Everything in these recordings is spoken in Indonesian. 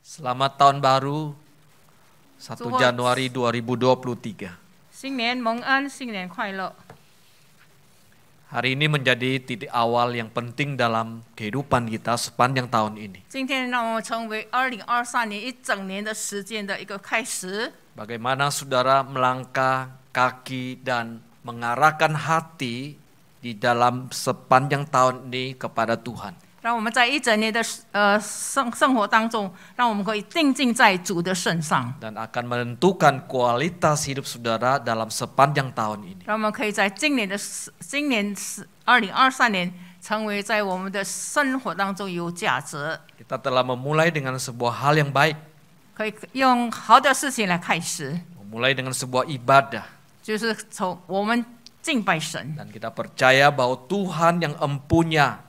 Selamat tahun baru 1 祝贺 Januari 2023. 新年蒙恩，新年快乐！ Hari ini menjadi titik awal yang penting dalam kehidupan kita sepanjang tahun ini. 今天让我们成为2023年一整年的时间的一个开始。 Bagaimana saudara melangkah kaki dan mengarahkan hati di dalam sepanjang tahun ini kepada Tuhan. 让我们在一整年的生活当中，让我们可以定睛在主的身上， Dan akan menentukan kualitas hidup saudara dalam sepanjang tahun ini. 让我们可以在今年2023年成为在我们的生活当中有价值， Kita telah memulai dengan sebuah hal yang baik, 可以用好的事情来开始， memulai dengan sebuah ibadah. 就是从我们敬拜神。 Dan kita percaya bahwa Tuhan yang empunya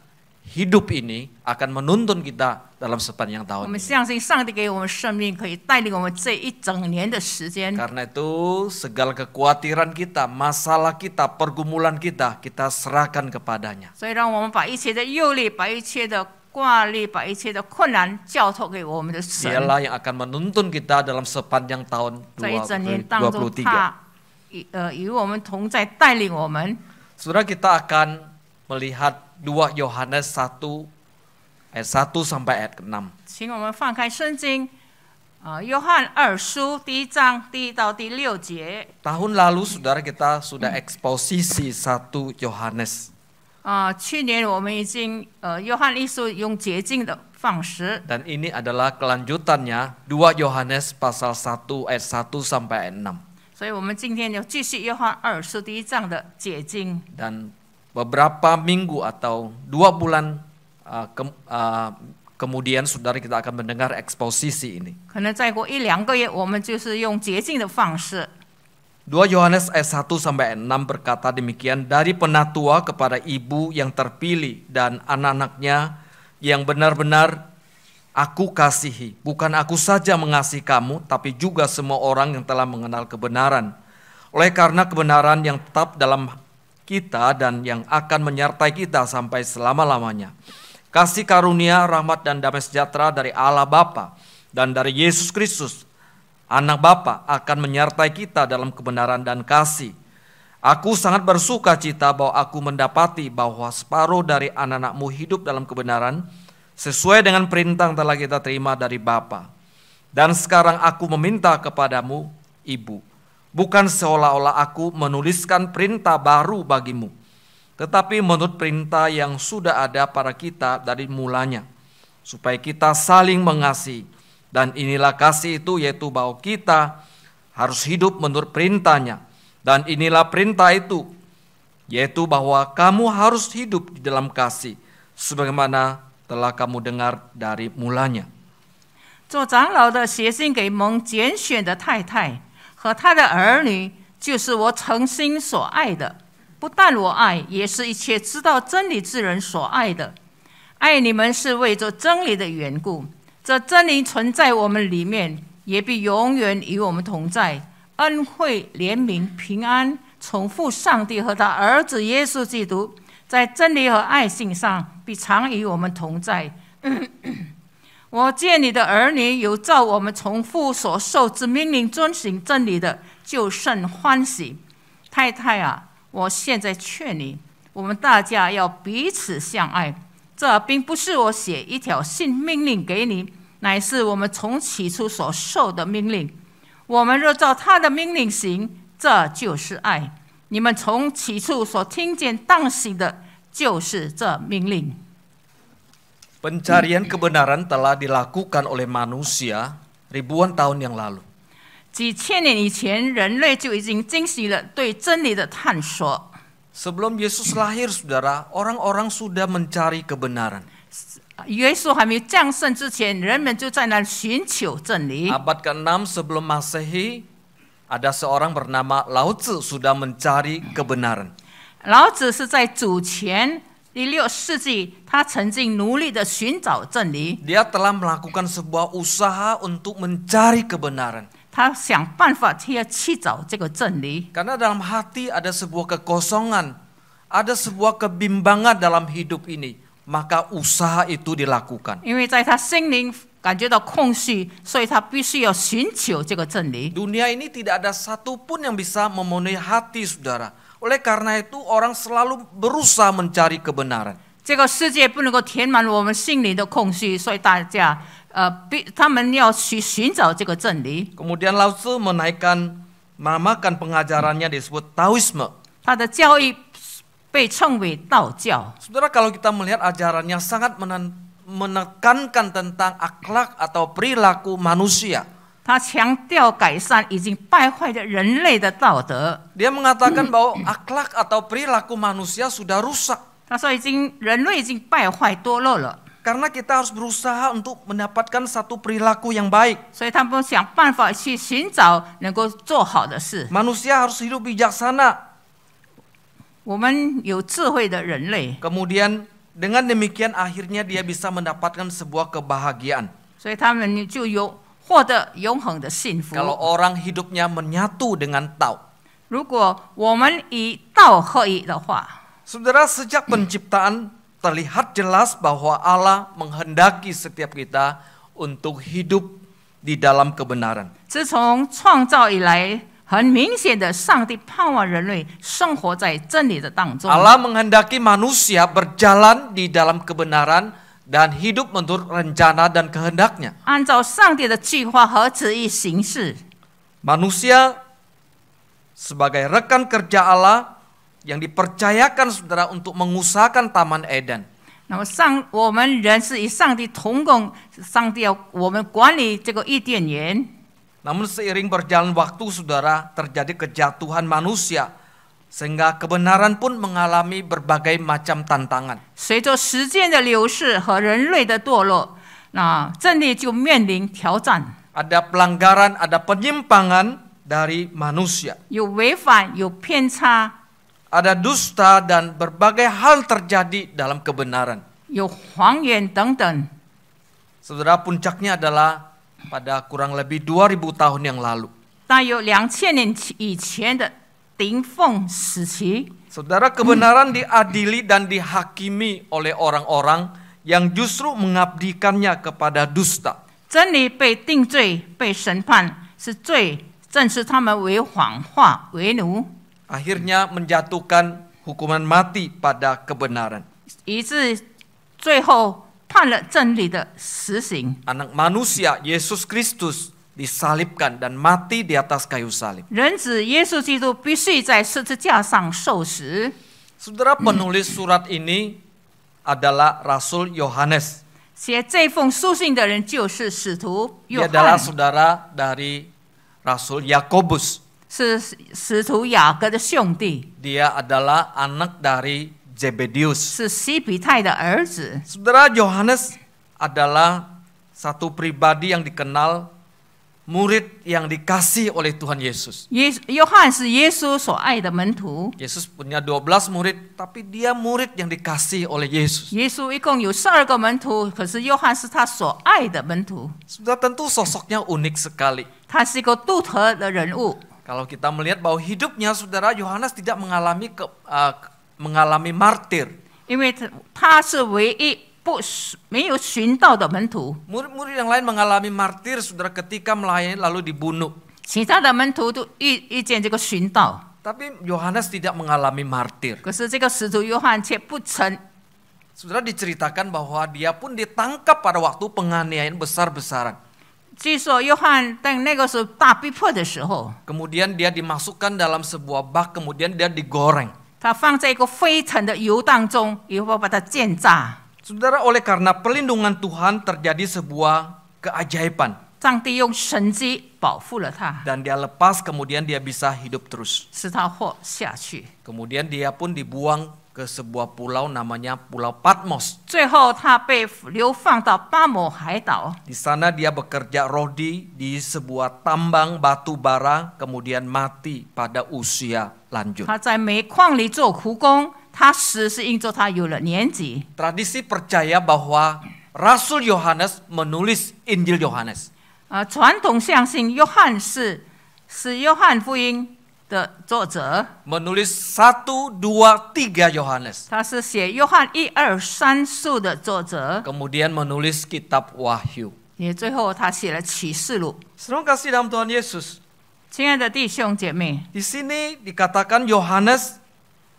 hidup ini akan menuntun kita dalam sepanjang 我 tahun 们 ini. 相信上帝给我们生命，可以带领我们这一整年的时间。 Karena itu segala kekhawatiran kita, masalah kita, pergumulan kita, kita serahkan kepadanya. 所以，让我们把一切的忧虑、把一切的挂虑、把一切的困难交托给我们的神。 Dialah yang akan menuntun kita dalam sepanjang tahun 在一整年当中， 2023. 他与我们同在，带领我们。 Saudara, kita akan melihat 2 Yohanes 1 ayat 1 sampai ayat ke-6. 请我们翻开圣经，约翰二书第1章1到第6节。 Tahun lalu saudara kita sudah eksposisi 1 Yohanes. 去年我们已经约翰一书用洁净的方式， Dan ini adalah kelanjutannya 2 Yohanes pasal 1 ayat 1 sampai ayat 6. 所以我们今天就继续约翰二书第1章的洁净。 Dan beberapa minggu atau 2 bulan kemudian saudara kita akan mendengar eksposisi ini. 可能再过1-2个月，我们就是用洁净的方式。 2 Yohanes ayat 1 sampai ayat 6 berkata demikian, dari penatua kepada ibu yang terpilih dan anak-anaknya yang benar-benar aku kasihi. Bukan aku saja mengasihi kamu, tapi juga semua orang yang telah mengenal kebenaran. Oleh karena kebenaran yang tetap dalam kita dan yang akan menyertai kita sampai selama-lamanya. Kasih karunia, rahmat dan damai sejahtera dari Allah Bapa dan dari Yesus Kristus, Anak Bapa, akan menyertai kita dalam kebenaran dan kasih. Aku sangat bersuka cita bahwa aku mendapati bahwa separuh dari anak-anakmu hidup dalam kebenaran sesuai dengan perintah yang telah kita terima dari Bapa. Dan sekarang aku meminta kepadamu, Ibu, bukan seolah-olah aku menuliskan perintah baru bagimu, tetapi menurut perintah yang sudah ada pada kita dari mulanya, supaya kita saling mengasihi. Dan inilah kasih itu, yaitu bahwa kita harus hidup menurut perintahnya. Dan inilah perintah itu, yaitu bahwa kamu harus hidup di dalam kasih, sebagaimana telah kamu dengar dari mulanya. 做长老的写信给蒙拣选的太太和他的儿女，就是我诚心所爱的，不但我爱，也是一切知道真理之人所爱的。爱你们是为着真理的缘故，这真理存在我们里面，也必永远与我们同在。恩惠、怜悯、平安，从父上帝和他儿子耶稣基督，在真理和爱心上必常与我们同在。我见你的儿女有照我们从父所受之命令遵行真理的，就甚欢喜。太太啊，我现在劝你，我们大家要彼此相爱。这并不是我写一条新命令给你，乃是我们从起初所受的命令。我们若照他的命令行，这就是爱。你们从起初所听见当行的，就是这命令。 Pencarian kebenaran telah dilakukan oleh manusia ribuan tahun yang lalu. 几千年以前，人类就已经进行了对真理的探索。 Sebelum Yesus lahir, saudara, orang-orang sudah mencari kebenaran. 耶稣还没有降生之前，人们就在那寻求真理。 Abad ke-6 sebelum Masehi, ada seorang bernama Lao Tzu sudah mencari kebenaran. 老子是在主前第6世纪，他曾经努力的寻找真理， Dia telah melakukan sebuah usaha untuk mencari kebenaran. 他想办法去找这个真理。 Karena dalam hati ada sebuah kekosongan, ada sebuah kebimbangan dalam hidup ini. Maka usaha itu dilakukan. 因为在他心灵感觉到空虚，所以他必须要寻求这个真理。 Dunia ini tidak ada satupun yang bisa memenuhi hati saudara. Oleh karena itu orang selalu berusaha mencari kebenaran. 这个世界不能够填满我们心灵的空虚，所以大家他们要去寻找这个真理。 Kemudian Lao Tzu menamakan pengajarannya disebut Taoisme. 他的教义被称为道教。 Saudara, kalau kita melihat ajarannya sangat menekankan tentang akhlak atau perilaku manusia. 他强调改善已经败坏的人类的道德。 Dia mengatakan bahwa akhlak atau perilaku manusia sudah rusak. 他说人类已经败坏堕落了， Karena kita harus berusaha untuk mendapatkan satu perilaku yang baik. 所以他们想办法去寻找能够做好的事。 Manusia harus hidup bijaksana. 我们有智慧的人类， Kemudian dengan demikian akhirnya dia bisa mendapatkan sebuah kebahagiaan. 所以他们就获得永恒的幸福。 Kalau orang hidupnya menyatu dengan Tao. 如果我们以道合一的话， Saudara, sejak penciptaan terlihat jelas bahwa Allah menghendaki setiap kita untuk hidup di dalam kebenaran. 自从创造以来，很明显的，上帝盼望人类生活在真理的当中。 Allah menghendaki manusia berjalan di dalam kebenaran dan hidup menurut rencana dan kehendaknya. 按照上帝的计划和旨意行事。 Manusia sebagai rekan kerja Allah yang dipercayakan saudara untuk mengusahakan Taman Eden. 那么我们人是与上帝同工，上帝要我们管理这个伊甸园。 Namun seiring berjalan waktu saudara, terjadi kejatuhan manusia sehingga kebenaran pun mengalami berbagai macam tantangan. 随着时间的流逝和人类的堕落，那真理就面临挑战， Ada pelanggaran, ada penyimpangan dari manusia. 有违反，有偏差， Ada dusta dan berbagai hal terjadi dalam kebenaran. 有谎言等等。 Saudara, puncaknya adalah pada kurang lebih 2000 tahun yang lalu. 大约2000年以前的顶峰时期， Saudara, kebenaran diadili dan dihakimi oleh orang-orang yang justru mengabdikannya kepada dusta. 真理被定罪、被审判是罪，正是他们为谎话为奴， Akhirnya menjatuhkan hukuman mati pada kebenaran. 以致最后判了真理的死刑。 Anak manusia Yesus Kristus disalibkan dan mati di atas kayu salib. 人子耶稣基督必须在十字架上受死。 Saudara, penulis surat ini adalah Rasul Yohanes. 写这封书信的人就是使徒约 Dia adalah 翰， saudara dari Rasul Yakobus. 是使徒雅各的兄弟， Dia adalah anak dari Zebedius. 是西比泰的儿子。 Saudara, Yohanes adalah satu pribadi yang dikenal murid yang dikasih oleh Tuhan Yesus. 约翰是耶稣所爱的门徒。 Yesus punya 12 murid, tapi dia murid yang dikasih oleh Yesus. 耶稣一共有12个门徒，可是约翰是他所爱的门徒。 Sudah tentu sosoknya unik sekali. 他是一个独特的人物。 Kalau kita melihat bahwa hidupnya saudara, Yohanes tidak mengalami martir. 因为他是唯一没有寻道的门徒， Murid-murid yang lain mengalami martir saudara ketika melayani lalu dibunuh. 其他的门徒都遇见这个寻道， Tapi Yohanes tidak mengalami martir. 可是这个使徒约翰却不曾。 Saudara, diceritakan bahwa dia pun ditangkap pada waktu penganiayaan besar-besaran. 据说约翰在那个时候大逼迫的时候， Kemudian dia dimasukkan dalam sebuah bak, kemudian dia digoreng. 他放在一个飞腾的油当中，以后把它煎炸。 Saudara, oleh karena perlindungan Tuhan terjadi sebuah keajaiban. 上帝用神迹保护了他， Dan dia lepas, kemudian dia bisa hidup terus. 使他活下去。 Kemudian dia pun dibuang ke sebuah pulau namanya Pulau Patmos. 最后他被流放到巴摩海岛， Di sana dia bekerja rodi di sebuah tambang batu bara, kemudian mati pada usia lanjut. 他在煤矿里做苦工，他死是因着他有了年纪。 Tradisi percaya bahwa Rasul Yohanes menulis Injil Yohanes. 传统相信约翰是约翰福音的作者， Menulis 1, 2, 3 Yohanes. 他是写约翰1、2、3书的作者， Kemudian menulis kitab Wahyu. 也最后他写了启示录。 Saudara kasih dalam Tuhan Yesus. 亲爱的弟兄姐妹， Di sini dikatakan Yohanes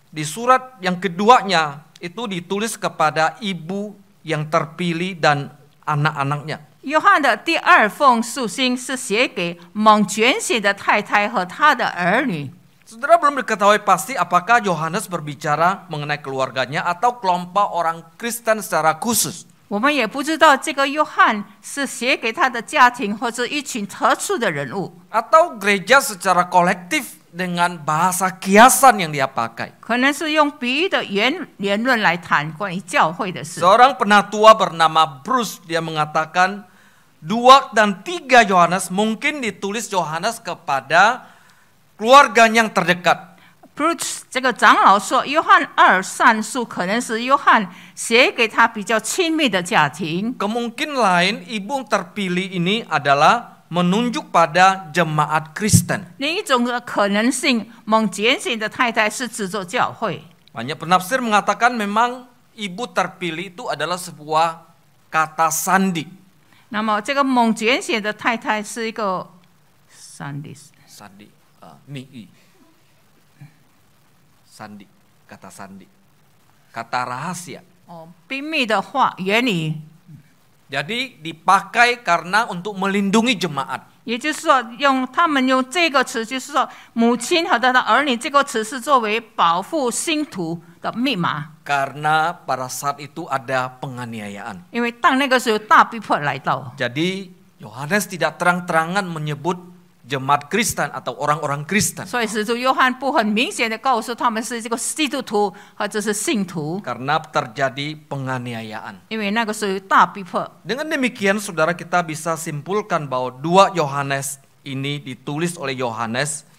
di surat yang keduanya itu ditulis kepada ibu yang terpilih dan anak-anaknya. 约翰的第二封书信是写给蒙拣选的太太和他的儿女。 Saudara belum diketahui pasti apakah Yohanes berbicara mengenai keluarganya atau kelompok orang Kristen secara khusus. 我们也不知道这个约翰是写给他的家庭或者一群特殊的人物， Atau gereja secara kolektif dengan bahasa kiasan yang dia pakai. 可能是用比喻的言论来谈关于教会的事。 Seorang penatua bernama Bruce, dia mengatakan 2 dan 3 Yohanes mungkin ditulis Yohanes kepada keluarganya yang terdekat. Bruce 这个长老说，约翰2、3书可能是约翰写给他比较亲密的家庭。 Kemungkinan lain ibu yang terpilih ini adalah menunjuk pada jemaat Kristen. 另一种的可能性，蒙拣选的太太是指着教会。 Banyak penafsir mengatakan memang ibu terpilih itu adalah sebuah kata sandi. 那么这个蒙拣选的太太是一个Sandi, sandi, kata sandi, kata rahasia. 秘密的话言语， Jadi dipakai karena untuk melindungi jemaat. 也就是说，他们用这个词，就是说母亲和他的儿女这个词是作为保护信徒的密码。 Karena pada saat itu ada penganiayaan. 因为当那个时候大逼迫来到， Jadi Yohanes tidak terang-terangan menyebut jemaat Kristen atau orang-orang Kristen. 所以使徒约翰不很明显的告诉他们是这个基督徒或者是信徒， Karena terjadi penganiayaan. 因为那个时候大逼迫。 Dengan demikian saudara kita bisa simpulkan bahwa 2 Yohanes ini ditulis oleh Yohanes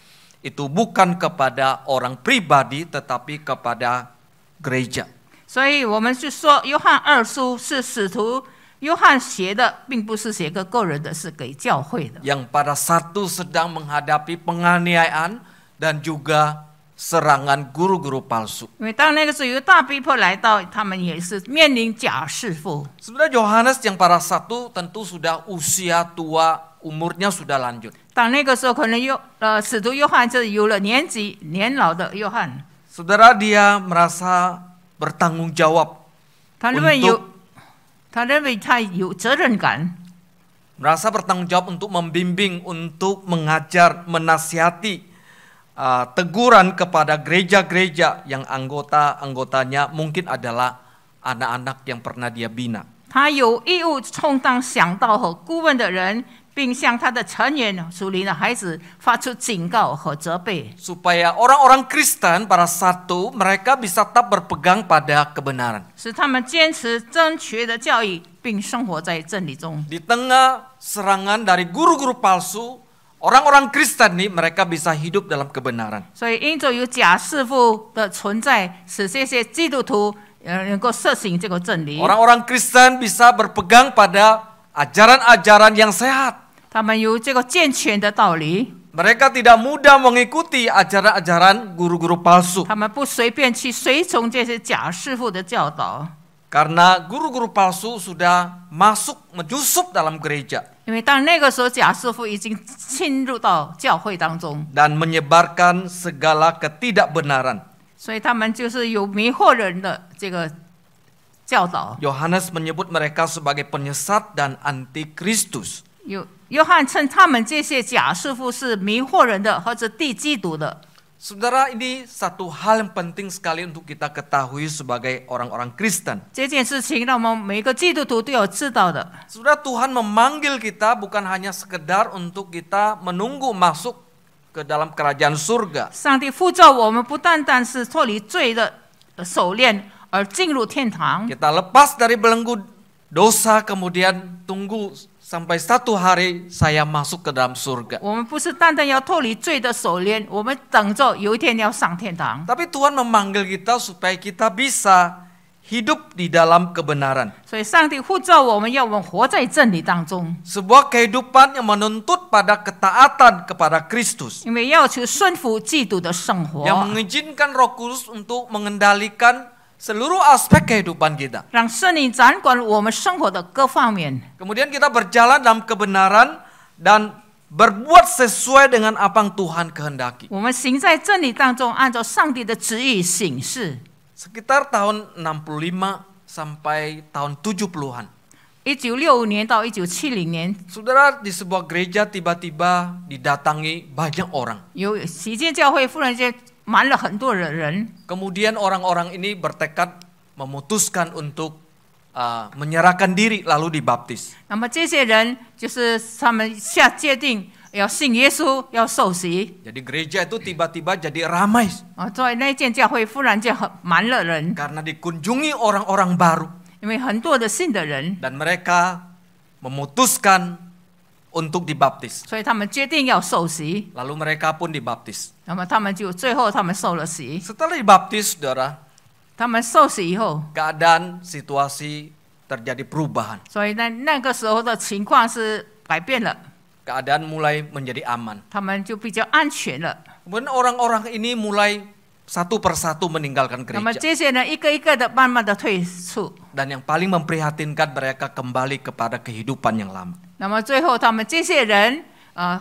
itu bukan kepada orang pribadi tetapi kepada gereja. 所以我们就说，约翰2书是使徒约翰写的，并不是写给个人的，是给教会的。 Yang pada satu sedang menghadapi penganiayaan dan juga serangan guru-guru palsu. 因为当那个时候有大逼迫来到，他们也是面临假师傅。 Sebenarnya Yohanes yang pada satu tentu sudah usia tua, umurnya sudah lanjut. 当那个时候，可能使徒约翰就是有了年老的约翰， Saudara dia merasa bertanggung jawab 他认为他有责任感， merasa bertanggung jawab untuk membimbing, untuk mengajar, menasihati, teguran kepada gereja-gereja yang anggotanya mungkin adalah anak-anak yang pernah dia bina. 他有义务充当想到和顾问的人，并向他的成员属灵的孩子发出警告和责备， Supaya orang-orang Kristen pada satu mereka bisa tetap berpegang pada kebenaran. 使他们坚持正确的教育，并生活在真理中。 Di tengah serangan dari guru-guru palsu, orang-orang Kristen ini mereka bisa hidup dalam kebenaran. 所以，因着有假师傅的存在，使这些基督徒能够实行这个真理。 Orang-orang Kristen bisa berpegang pada ajaran-ajaran yang sehat. 他们有这个健全的道理， Mereka tidak mudah mengikuti ajaran-ajaran guru-guru palsu. 他们不随便去随从这些假师傅的教导， Karena guru-guru palsu sudah masuk menyusup dalam gereja 因为当那个时候，假师傅已经侵入到教会当中， dan menyebarkan segala ketidakbenaran. 所以他们就是有迷惑人的这个教导。 Yohanes menyebut mereka sebagai penyesat dan antikristus. 约翰称他们这些假师傅是迷惑人的，或者敌基督的。 Saudara, ini satu hal yang penting sekali untuk kita ketahui sebagai orang-orang Kristen. 这件事情让我们每个基督徒都要知道的。 Saudara, Tuhan memanggil kita bukan hanya sekedar untuk kita menunggu masuk ke dalam kerajaan surga. 上帝呼召我们，不单单是脱离罪的手链而进入天堂， Kita lepas dari belenggu dosa kemudian tunggu sampai satu hari saya masuk ke dalam surga. 我们不是单单要脱离罪的手链，我们等着有一天要上天堂。 Tapi Tuhan memanggil kita supaya kita bisa hidup di dalam kebenaran. 所以上帝呼召我们，要我们活在真理当中， Sebuah kehidupan yang menuntut pada ketaatan kepada Kristus. 因为要求顺服基督的生活， Yang mengizinkan Roh Kudus untuk mengendalikan seluruh aspek kehidupan kita. 让圣灵掌管我们生活的各方面。 Kemudian kita berjalan dalam kebenaran dan berbuat sesuai dengan apa yang Tuhan kehendaki. 我们行在真理当中，按照上帝的旨意行事。 Sekitar tahun 65 sampai tahun 70-an. 1965年到1970年， Saudara, di sebuah gereja tiba-tiba didatangi banyak orang. 有喜见教会忽然间满了很多的人， Kemudian orang-orang ini bertekad memutuskan untuk menyerahkan diri lalu dibaptis. 那么这些人就是他们下决定要信耶稣，要受洗。 Jadi gereja itu tiba-tiba jadi ramai 在那间教会忽然间很满了人， karena dikunjungi orang-orang baru 因为很多的信的人， dan mereka memutuskan untuk dibaptis. 所以他们决定要受洗。 Lalu mereka pun dibaptis. 那么他们就最后他们受了洗。 Setelah dibaptis, saudara, 他们受洗以后， keadaan situasi terjadi perubahan. 所以那个时候的情况是改变了， Keadaan mulai menjadi aman. 他们就比较安全了。 Kemudian orang-orang ini mulai satu persatu meninggalkan 那么 gereja. 这些人一个一个的慢慢的退出。 Dan yang paling memprihatinkan mereka kembali kepada kehidupan yang lama. 那么最后他们这些人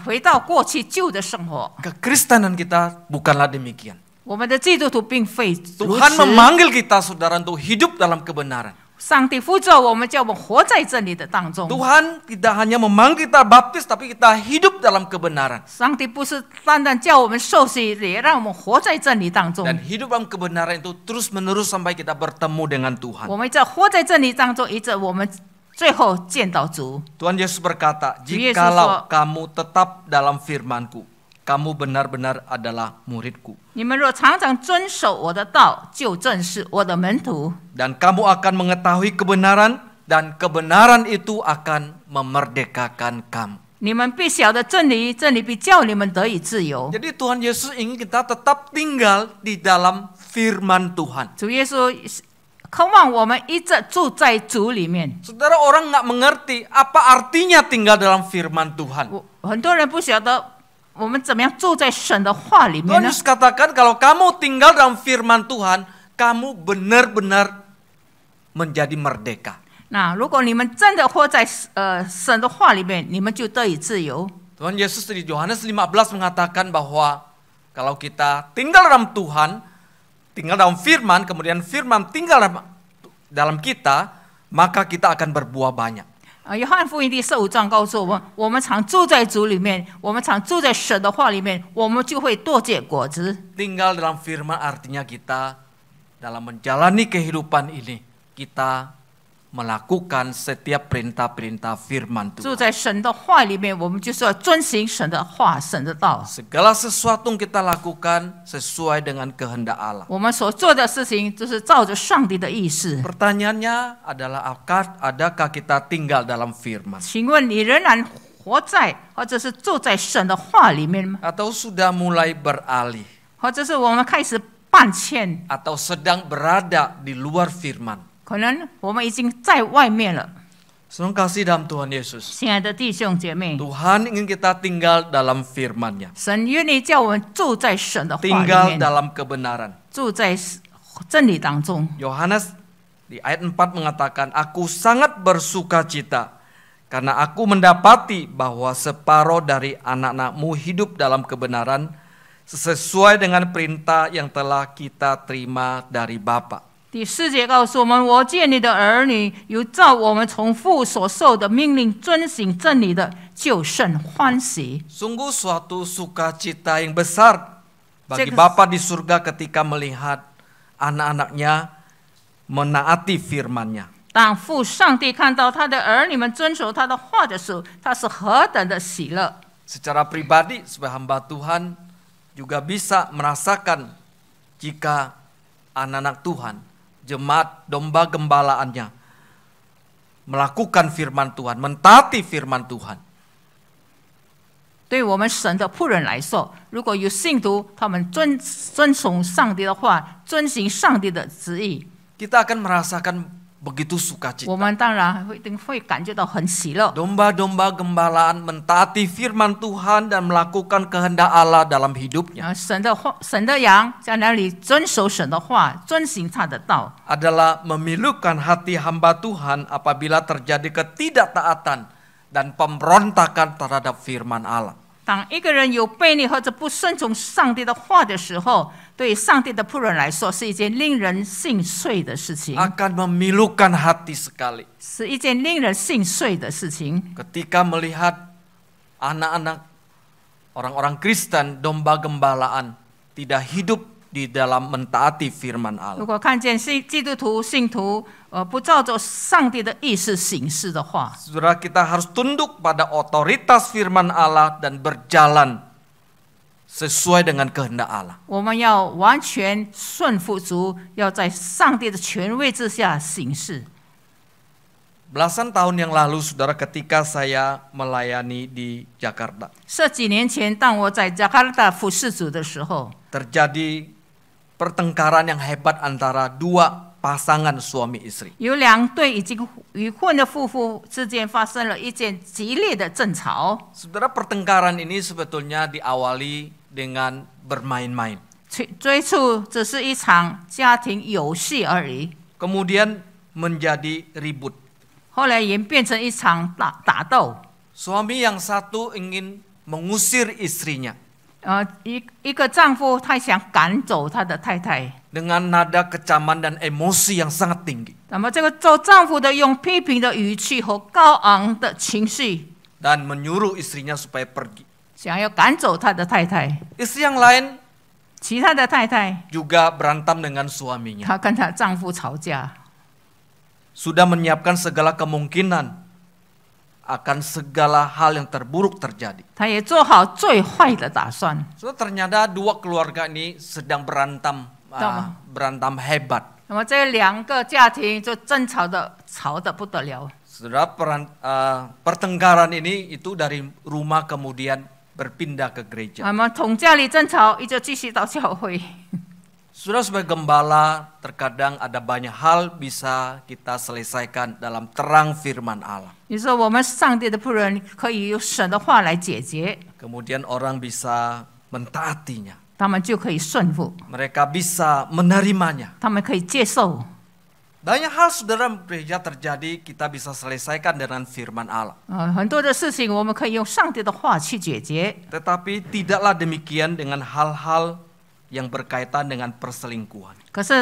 回到过去旧的生活。 Kekristenan kita bukanlah demikian. 我们的基督徒并非如 Tuhan 此。 memanggil kita, saudara, untuk hidup dalam kebenaran. 上帝呼召我们，叫我们活在真理的当中。 Tuhan tidak hanya memanggil kita baptis, tapi kita hidup dalam kebenaran. 上帝不是单单叫我们受洗，也让我们活在真理当中。 Dan hidup dalam kebenaran itu terus-menerus sampai kita bertemu dengan Tuhan. 我们在活在真理当中，一直我们最后见到主。 Tuhan Yesus berkata, Yesus jikalau kamu tetap dalam firman-Ku, kamu benar-benar adalah murid-Ku. 你们若常常遵守我的道，就正是我的门徒。 Dan kamu akan mengetahui kebenaran, dan kebenaran itu akan memerdekakan kamu. 你们必晓得真理，真理必叫你们得以自由。 Jadi Tuhan Yesus ingin kita tetap tinggal di dalam firman Tuhan. 主耶稣渴望我们一直住在主里面。 Saudara, orang nggak mengerti apa artinya tinggal dalam firman Tuhan. 很多人不晓得我们怎么样住在神的话里面 Tuhan 呢？ Yesus katakan kalau kamu tinggal dalam firman Tuhan, kamu benar-benar menjadi merdeka. 那如果你们真的活在神的话里面，你们就得以自由。 Tuhan Yesus di Yohanes 15 mengatakan bahwa kalau kita tinggal dalam Tuhan, tinggal dalam firman, kemudian firman tinggal dalam kita, maka kita akan berbuah banyak. 约翰福音第15章告诉我们，我们常住在主里面，我们常住在神的话里面，我们就会多结果子。 Tinggal dalam firman artinya kita dalam menjalani kehidupan ini, kita melakukan setiap perintah-perintah firman 住 Tuhan. 在神的话里面，我们就是要遵行神的话、神的道。 Segala sesuatu yang kita lakukan sesuai dengan kehendak Allah. 我们所做的事情就是照着上帝的意思。 Pertanyaannya adalah adakah kita tinggal dalam firman? 请问你仍然活在，或者是住在神的话里面吗？ Atau sudah mulai beralih? 或者是我们开始搬迁？ Atau sedang berada di luar firman? 可能我们已经在外面了。 Saudara kasih dalam Tuhan Yesus. 亲爱的弟兄姐妹， Tuhan ingin kita tinggal dalam firman-Nya. 神愿意叫我们住在神的话里 Tinggal 面， dalam kebenaran. 住在真理当中。 Yohanes di ayat 4 mengatakan, Aku sangat bersuka cita karena aku mendapati bahwa separuh dari anak-anakmu hidup dalam kebenaran sesuai dengan perintah yang telah kita terima dari Bapa. 第4节告诉我们：我见你的儿女有照我们从父所受的命令遵行真理的，就甚欢喜。 Sungguh suatu sukacita yang besar bagi Cek- Bapa di surga ketika melihat anak-anaknya menaati firman-Nya. 当父上帝看到他的儿女们遵守他的话的时候，他是何等的喜乐！ Secara pribadi sebagai hamba Tuhan juga bisa merasakan jika anak-anak Tuhan, jemaat domba gembalaannya melakukan firman Tuhan, mentaati firman Tuhan. 对我们神的仆人来说，如果有信徒他们遵从上帝的话，遵行上帝的旨意， Kita akan merasakan begitu sukacita. 我们当然一定会感觉到很喜乐。 Domba-domba gembalaan mentaati firman Tuhan dan melakukan kehendak Allah dalam hidupnya 神的羊在那里遵守神的话，遵行他的道， adalah memilukan hati hamba Tuhan apabila terjadi ketidaktaatan dan pemberontakan terhadap firman Allah. 当一个人有悖逆或者不顺从上帝的话的时候，对上帝的仆人来说是一件令人心碎的事情， Akan memilukan hati sekali 是一件令人心碎的事情。 ketika melihat anak-anak orang-orang Kristen domba gembalaan tidak hidup di dalam mentaati firman 如 Allah. 果看见基督徒信徒不照着上帝的意思行事的话， Saudara, kita harus tunduk pada otoritas firman Allah dan berjalan sesuai dengan kehendak Allah. 我们要完全顺服主，要在上帝的权威之下行事。 Belasan tahun yang lalu, saudara, ketika saya melayani di Jakarta, 这几年前，当我在加卡达服侍主的时候， terjadi pertengkaran yang hebat antara dua pasangan suami istri. 有两对已经离婚的夫妇之间发生了一件激烈的争吵。 Saudara, pertengkaran ini sebetulnya diawali dengan bermain-main. 最初只是一场家庭游戏而已， Kemudian menjadi ribut. 后来演变成一场打斗。 Suami yang satu ingin mengusir istrinya 一个丈夫他想赶走他的太太， dengan nada kecaman dan emosi yang sangat tinggi. 那么这个做丈夫的用批评的语气和高昂的情绪， Dan menyuruh istrinya supaya pergi. 想要赶走他的太太。 Istri yang lain 其他的太太， juga berantem dengan suaminya. 她跟她丈夫吵架， Sudah menyiapkan segala kemungkinan akan segala hal yang terburuk terjadi. 她也做好最坏的打算。 So, ternyata dua keluarga ini sedang berantem hebat. 那么这两个家庭就吵得不得了。 Saudara, pertengkaran ini itu dari rumah kemudian berpindah ke gereja. 那么从家里争吵，一直继续到教会。 Saudara, sebagai gembala, terkadang ada banyak hal bisa kita selesaikan dalam terang firman Allah. 你说我们上帝的仆人可以用神的话来解决， Kemudian orang bisa mentaatinya. 他们就可以顺服， Mereka bisa menerimanya. 他们可以接受。 Banyak hal, saudara, gereja terjadi kita bisa selesaikan dengan firman Allah. 很多的事情我们可以用上帝的话去解决， Tetapi tidaklah demikian dengan hal-hal yang berkaitan dengan perselingkuhan.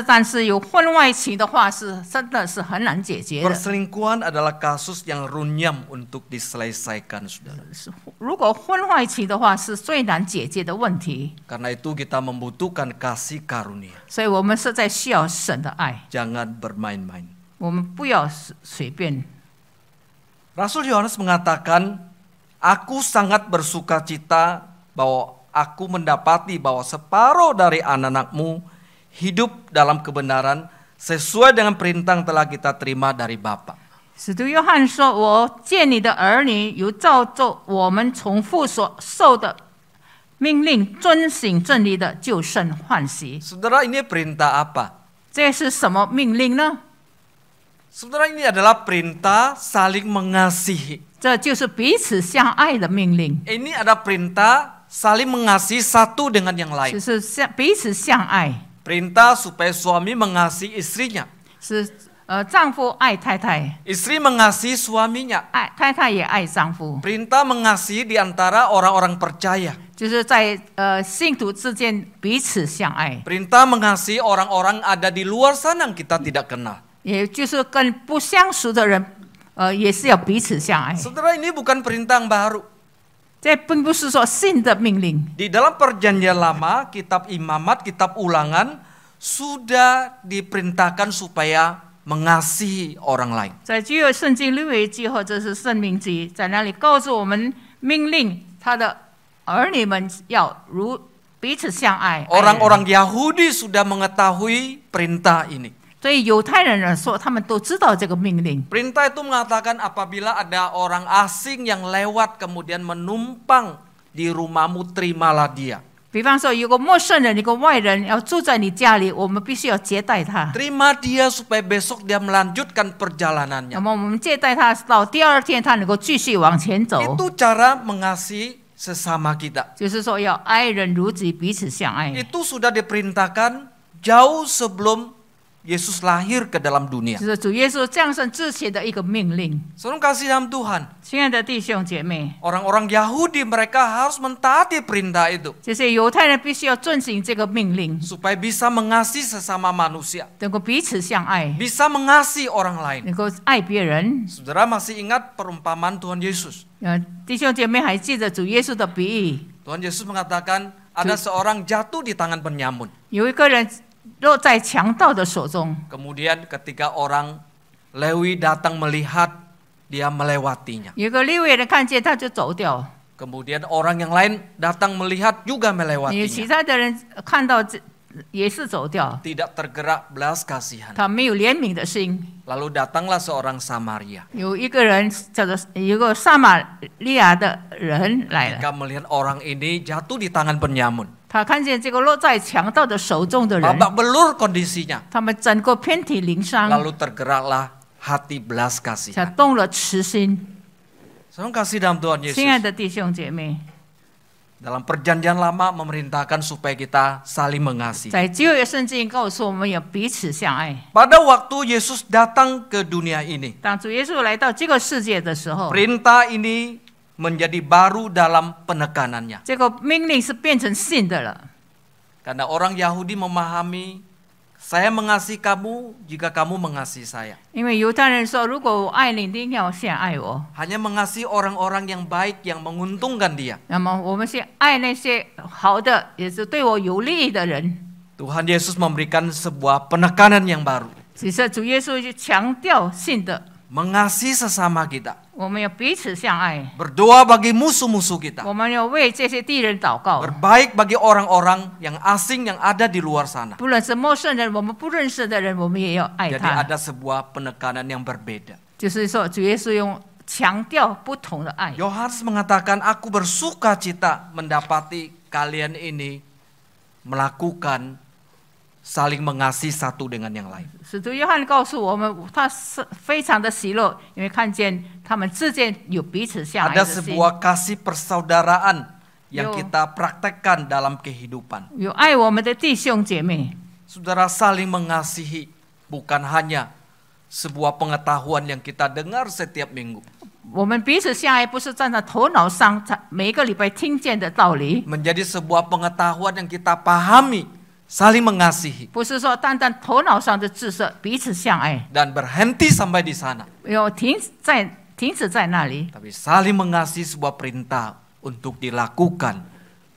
但是有婚外情的话真的是很难解决的。 Perselingkuhan adalah kasus yang runyam untuk diselesaikan, saudara. 如果婚外情的话是最难解决的问题， Karena itu kita membutuhkan kasih karunia. 所以我们实在需要神的爱， Jangan bermain-main. 我们不要随便。 Rasul Yohanes mengatakan, aku sangat bersukacita bahwa aku mendapati bahwa separuh dari anak-anakmu hidup dalam kebenaran sesuai dengan perintah yang telah kita terima dari Bapa. 使徒约翰说：“我见你的儿女有照着我们从父所受的命令遵行真理的，就甚欢喜。” Saudara, ini perintah apa? 这是什么命令呢？ Saudara, ini adalah perintah saling mengasihi. 这就是彼此相爱的命令， Ini ada perintah saling mengasihi satu dengan yang 就 lain. 是彼此相爱， Perintah supaya suami mengasihi istrinya. 是丈夫爱太太， Istri mengasihi suaminya. 太太也爱丈夫， Perintah mengasihi di antara orang-orang percaya. 就是在信徒之间彼此相爱， Perintah mengasihi orang-orang ada di luar sana yang kita tidak kenal. 也就是跟不相熟的人，也是要彼此相爱。 Saudara, ini bukan perintah yang baru. 这并不是说新的命令。 Di dalam perjanjian lama, kitab imamat, kitab ulangan, sudah diperintahkan supaya mengasihi orang lain. 在旧约圣经利未记或者是申命记，在那里告诉我们命令他的儿女们要如彼此相爱。 Orang-orang Yahudi sudah mengetahui perintah ini. 所以犹太人来说，他们都知道这个命令。 Perintah itu mengatakan apabila ada orang asing yang lewat kemudian menumpang di rumahmu, terimalah dia. 比比方说，有个陌生人、一个外人要住在你家里，我们必须要接待他。 Terima dia supaya besok dia melanjutkan perjalanannya. 那么我们接待他到第二天，他能够继续往前走。 Itu cara mengasihi sesama kita. 就是说，要爱人如己，彼此相爱。 Itu sudah diperintahkan jauh sebelum Yesus lahir ke dalam dunia. 这是主耶稣降生之前的一个命令。 Saudara kasih dalam Tuhan, 亲爱的弟兄姐妹， orang-orang Yahudi mereka harus mentaati perintah itu 这些犹太人必须要遵行这个命令， supaya bisa mengasihi sesama manusia, 能够彼此相爱， bisa mengasihi orang lain. 能够爱别人。 Saudara masih ingat perumpamaan Tuhan Yesus? 弟兄姐妹还记得主耶稣的比喻？ Tuhan Yesus mengatakan ada seorang jatuh di tangan penyamun. 有一个人落在强盗的手中， Kemudian ketika orang Lewi datang melihat, dia melewatinya. 有一个利未人看见他就走掉， Kemudian orang yang lain datang melihat juga 有其 melewatinya. 他的人看到也是走掉， Tidak tergerak belas kasihan. 他没有怜悯的心。 Lalu datanglah seorang Samaria. 有一个人叫做有一个撒玛利亚的人来了， Ketika melihat orang ini jatuh di tangan penyamun, 他看见这个落在强盗的手中的人， babak belur kondisinya. 他们整个遍体鳞伤， Lalu tergeraklah hati belas 才 kasihan. 动了慈心。 Saudara kasih dalam Tuhan 亲爱 Yesus. 的弟兄姐妹， Dalam perjanjian lama memerintahkan supaya kita saling mengasihi. 在旧约圣经告诉我们要彼此相爱。 Pada waktu Yesus datang ke dunia ini, 当主耶稣来到这个世界的时候， perintah ini menjadi baru dalam penekanannya. 这个命令是变成信的了。 Karena orang Yahudi memahami, saya mengasihi kamu jika kamu mengasihi saya. 因为犹太人说，如果我爱你，一定要先爱我。 Hanya mengasihi orang-orang yang baik yang menguntungkan dia. 那么我们先爱那些好的，也是对我有利益的人。 Tuhan Yesus memberikan sebuah penekanan yang baru. 只是主耶稣就强调信的， Mengasihi sesama kita. 我们要彼此相爱， Berdoa bagi musuh-musuh kita. 我们要为这些敌人祷告。 Berbaik bagi orang-orang yang asing yang ada di luar sana. 不论是陌生人，我们不认识的人，我们也要爱 Jadi 他。 ada sebuah penekanan yang berbeda. 就是说，主耶稣用强调不同的爱。 Yohanes mengatakan, aku bersuka cita mendapati kalian ini melakukan saling mengasihi satu dengan yang lain. 使徒约翰告诉我们，他是非常的喜乐，因为看见他们之间有彼此相爱 Ada 的心， sebuah kasih persaudaraan yang Yo. kita praktekkan dalam kehidupan. 有爱我们的弟兄姐妹。 Saudara, saling mengasihi bukan hanya sebuah pengetahuan yang kita dengar setiap minggu. 我们彼此相爱，不是站在头脑上每个礼拜听见的道理， Menjadi sebuah pengetahuan yang kita pahami, saling mengasihi. 不是说单单头脑上的知识，彼此相爱， Dan berhenti sampai di sana. 要停止在那里。 Tapi saling mengasihi sebuah perintah untuk dilakukan,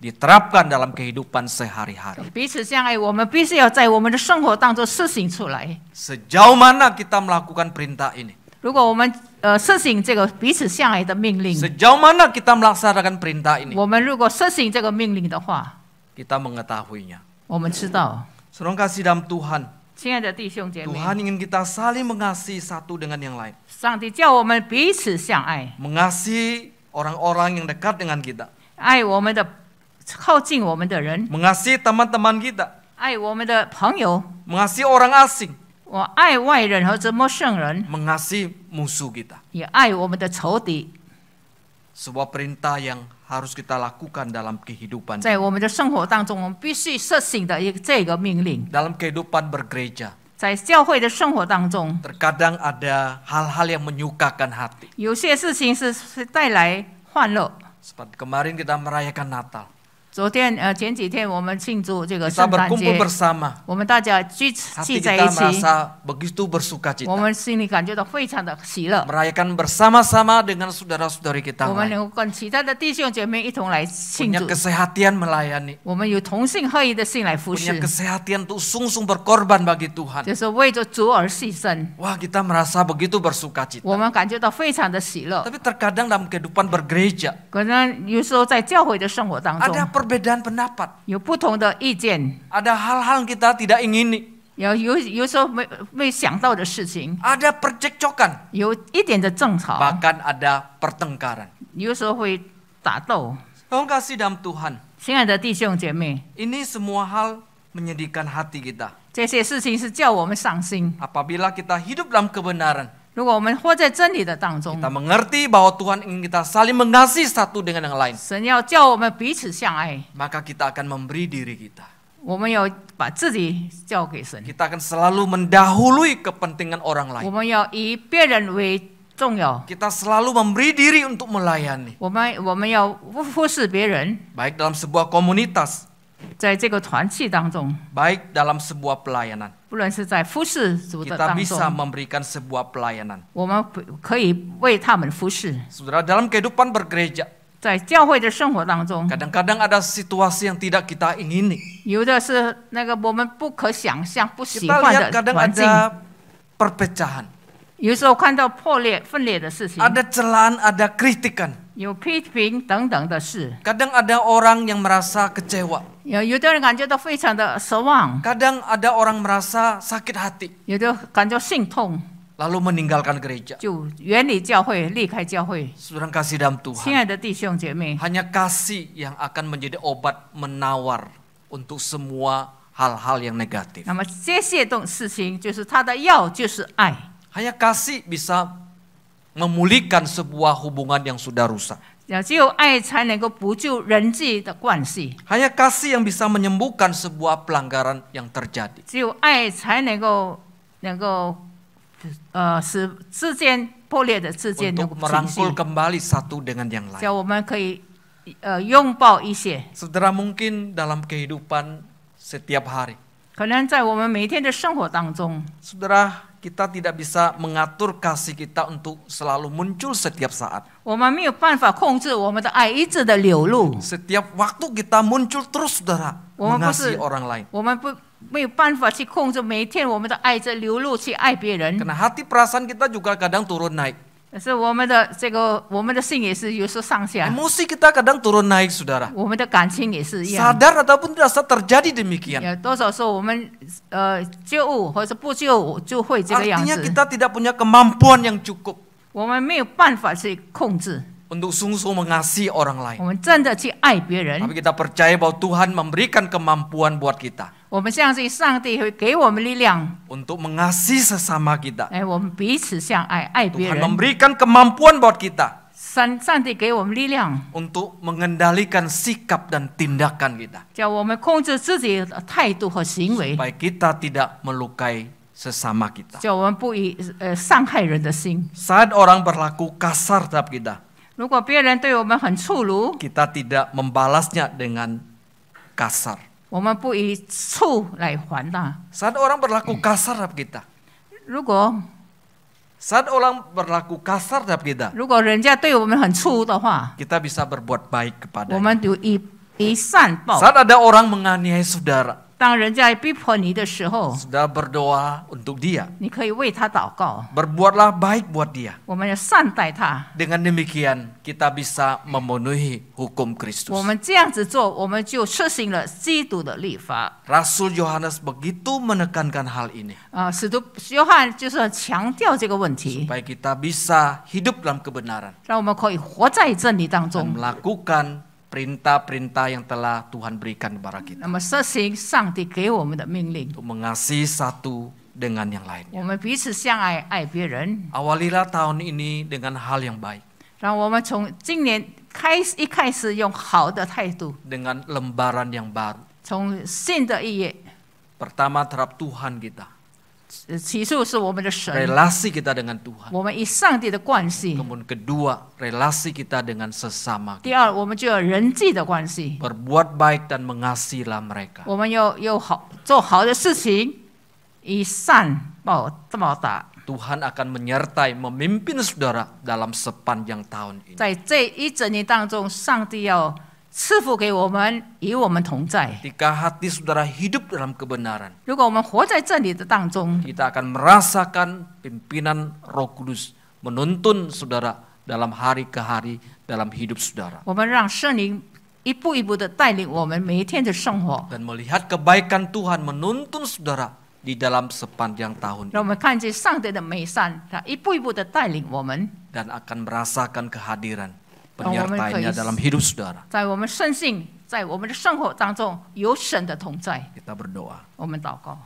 diterapkan dalam kehidupan sehari-hari. 彼此相爱，我们必须要在我们的生活当中实行出来。 Sejauh mana kita melakukan perintah ini? 如果我们实行这个彼此相爱的命令， Sejauh mana kita melaksanakan perintah ini? 我们如果实行这个命令的话， Kita mengetahuinya. 我们知道， Saudara kasih dalam Tuhan, 亲爱的弟兄姐妹， Tuhan ingin kita saling mengasihi satu dengan yang lain. 上帝叫我们彼此相爱， Mengasihi orang-orang yang dekat dengan kita. 爱我们的靠近我们的人， Mengasihi teman-teman kita. 爱我们的朋友， Mengasihi orang asing. 我爱外人和这陌生人， Mengasihi musuh kita. 也爱我们的仇敌。 Sebuah perintah yang harus kita lakukan dalam kehidupan. 在我们的生活当中，我们必须实行的这个命令， Dalam kehidupan bergereja. 在教会的生活当中， Terkadang ada hal-hal yang menyukakan hati. 有些事情是带来欢乐。 Seperti kemarin kita merayakan Natal. 前几天我们庆祝这个 Kita 圣诞 berkumpul 节， bersama. 我们大家聚 Hati 在 kita 一起， merasa begitu bersuka 我 cita. 们心里感觉到非常的喜乐。 Merayakan bersama-sama dengan saudara-saudari kita 我们 lain. 能够跟其他的弟兄姐妹一同来庆 Punya 祝， kesehatan melayani. 我们有同心合一的心来服 Punya 侍， kesehatan untuk sungsung berkorban bagi Tuhan. 就是为着主而牺牲。 Wah, kita merasa begitu bersuka cita. 我们感觉到非常的喜乐。 Tapi terkadang dalam kehidupan bergereja 可能有时候在教会的生活当 ada 中， perbedaan pendapat. 有不同的意见， Ada hal-hal yang kita tidak ingini. 有时候没想到的事情， Ada percekcokan. 有一点的争吵， Bahkan ada pertengkaran. 有时候会打斗。 Tolong kasih dalam Tuhan. 亲爱的弟兄姐妹， Ini semua hal menyedihkan hati kita. 这些事情是叫我们伤心。 Apabila kita hidup dalam kebenaran, 如果我们活在真理的当中， kita mengerti bahwa Tuhan ingin kita saling mengasihi satu dengan yang lain, 神要叫我们彼此相爱， maka kita akan memberi diri kita. 我们要把自己交给神， Kita akan selalu mendahului kepentingan orang 我 lain. 们要以别人为重要， Kita selalu memberi diri untuk melayani. 我们要忽视别人， Baik dalam sebuah komunitas, 在这个团契当中， baik dalam sebuah pelayanan. 不论是在服侍主的 Kita 当 bisa 中， memberikan sebuah pelayanan. 我们可以为他们服侍。 Saudara, dalam kehidupan bergereja, 在教会的生活当中， kadang-kadang ada situasi yang tidak kita ingini. 有的是那个我们不可想象、不喜 Kita 欢 lihat 的 kadang 环境， ada perpecahan, 有时候看到破裂、分裂的事情， ada celaan, ada kritikan. 有批评等等的事， Kadang ada orang yang merasa kecewa. 有的人感觉到非常的失望， Kadang ada orang merasa sakit hati, 有的感觉心痛， lalu meninggalkan gereja. 就远离教会、离开教会。 Saudara kasih dalam 亲 Tuhan, 爱的弟兄姐妹， hanya kasih yang akan menjadi obat menawar untuk semua hal-hal yang negatif. 那么这些事情就是他的药，就是爱。 Hanya kasih bisa memulihkan sebuah hubungan yang sudah rusak. 只有爱才能够补救人际的关系， Hanya kasih yang bisa menyembuhkan sebuah pelanggaran yang terjadi. 只有爱才能够使之间破裂的之间能 Untuk 够平息， merangkul kembali satu dengan yang lain. 叫我们可以拥抱一些。 Saudara, mungkin dalam kehidupan setiap hari, 可能在我们每天的生活当中， saudara, kita tidak bisa mengatur kasih kita untuk selalu muncul setiap saat. 我们没有办法控制我们的爱一直的流露， Setiap waktu kita muncul terus, saudara, 我们不 mengasihi 是 orang lain. 我们没有办法去控制每一天我们的爱在流露去爱别人。 Karena hati perasaan kita juga kadang turun naik. 可是我们的心也是有时候上下， Emosi kita kadang turun naik, saudara. 我们的感情也是一样。 Sadar ataupun tidak sadar terjadi demikian. 有多少时候我们觉悟或者不觉悟就会这个样 Artinya 子， kita tidak punya kemampuan yang cukup 我们没有办法去控制， untuk sungguh-sungguh mengasihi orang lain. 我们真的去爱别人。 Tapi kita percaya bahwa Tuhan memberikan kemampuan buat kita 我们相信上帝会给我们力量， untuk mengasihi sesama kita. 我们彼此相爱，爱别 Tuhan 人。 memberikan kemampuan buat kita 上帝给我们力量， untuk mengendalikan sikap dan tindakan kita 叫我们控制自己的态度和行为， supaya kita tidak melukai sesama kita. 叫我们不以伤害人的心。 Saat orang berlaku kasar terhadap kita, 如果别人对我们很粗鲁， kita tidak membalasnya dengan kasar. 我们不以醋来还他。 Saat orang berlaku kasar terhadap kita, 如果 saat orang berlaku kasar terhadap kita, 如果人家对我们很粗的话， kita bisa berbuat baik 我 kepadanya. 们就以善报。 Saat ada orang menganiaya saudara, 当人家逼迫你的时候， saudara berdoa untuk dia. 你可以为他祷告， Berbuatlah baik buat dia. 我们要善待他。 Dengan demikian, kita bisa memenuhi hukum Kristus. 我们这样子做，我们就实行了基督的律法。 Rasul Yohanes begitu menekankan hal ini. 使徒约翰就是强调这个问题， Supaya kita bisa hidup dalam kebenaran. 让我们可以活在真理当 Dan 中， melakukan perintah-perintah yang telah Tuhan berikan kepada kita. 那么实行上帝给我们的命令。 Untuk mengasihi satu dengan yang lainnya. 我们彼此相爱，爱别人。 Awalilah tahun ini dengan hal yang baik. 让我们从今年一开始用好的态度， Dengan lembaran yang baru. 从新的一页。 Pertama terhadap Tuhan kita. 起初是我们的神， Relasi kita dengan Tuhan. 我们与上帝的关系。 Kemudian kedua, relasi kita dengan sesama. 第二，我们就有人际的关系， Berbuat baik dan mengasihilah mereka. 我们要做好的事情，以善报答。 Tuhan akan menyertai, memimpin saudara dalam sepanjang tahun ini. 在这一整年当中，上帝要赐福给我们，与我们同在。 Ketika hati saudara hidup dalam kebenaran, 如果我们活在真理的当中， kita akan merasakan pimpinan Roh Kudus menuntun saudara dalam hari ke hari dalam hidup saudara. 我们让圣灵一步一步的带领我们每一天的生活， Dan melihat kebaikan Tuhan menuntun saudara di dalam sepanjang tahun 让我们看见上帝的美善，他一步一步的带领我们， dan akan merasakan kehadiran penyertaannya dalam hidup saudara. 在我们生性，在我们的生活当中有神的同在。 Kita berdoa. 我们祷告，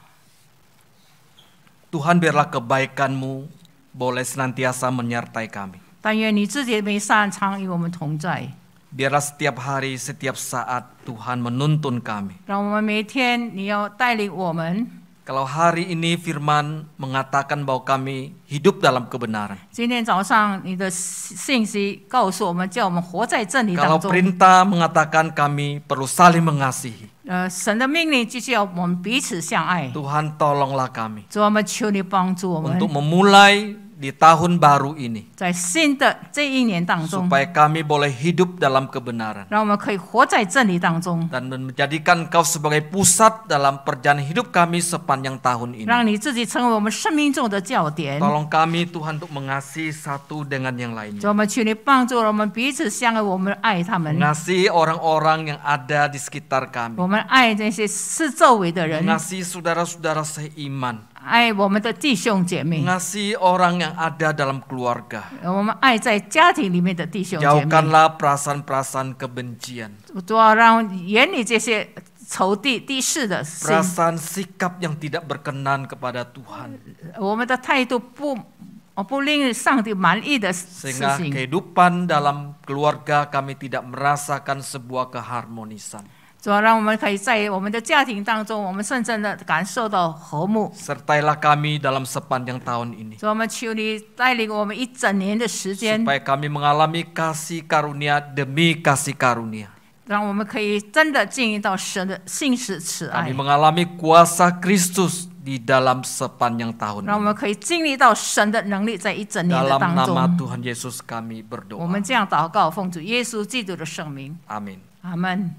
Tuhan, biarlah kebaikan-Mu boleh senantiasa menyertai kami. 但愿你自己的美善常与我们同在， Biarlah setiap hari, setiap saat Tuhan menuntun kami. 让我们每天你要带领我们。 Kalau hari ini firman mengatakan bahwa kami hidup dalam kebenaran. 今天早上你的信息告诉我们，叫我们活在真理 Kalau 当中。 perintah mengatakan kami perlu saling mengasihi. 神的命令就是要我们彼此相爱。 Tuhan, tolonglah kami 主，我们求你帮助我们， untuk memulai di tahun baru ini, 在新的这一年当中， supaya kami boleh hidup dalam kebenaran 让我们可以活在真理当中， dan menjadikan Engkau sebagai pusat dalam perjalanan hidup kami sepanjang tahun ini. 让你自己成为我们生命中的焦点。 Tolong kami Tuhan untuk mengasihi satu dengan yang 主， lainnya. 我们求你帮助我们彼此相爱，我们爱他们， Mengasihi orang-orang yang ada di sekitar kami. 我们爱这些四周围的人， Mengasihi saudara-saudara seiman. 爱我们的弟兄姐妹， Mengasihi orang yang ada dalam keluarga. 我们爱在家庭里面的弟兄姐妹。 Jauhkanlah perasaan-perasaan kebencian. 主要让远离这些仇敌敌视的心， Perasaan sikap yang tidak berkenan kepada Tuhan. 我们的态度不令上帝满意的事 Sehingga 情。 kehidupan dalam keluarga kami tidak merasakan sebuah keharmonisan. 主要让我们可以在我们的家庭当中，我们真正的感受到和睦。 Sertailah kami dalam sepanjang tahun ini. 主，我们求你带领我们一整年的时间， Supaya kami mengalami kasih karunia demi kasih karunia. 让我们可以真的经历到神的信实慈 Kami 爱， mengalami kuasa Kristus di dalam sepanjang tahun 让我 ini. 们可以经历到神的能力在一整年的 Dalam 当 nama 中。 Tuhan Yesus kami 我 berdoa. 们这样祷告，奉主耶稣基督的圣名， Amin. 阿门。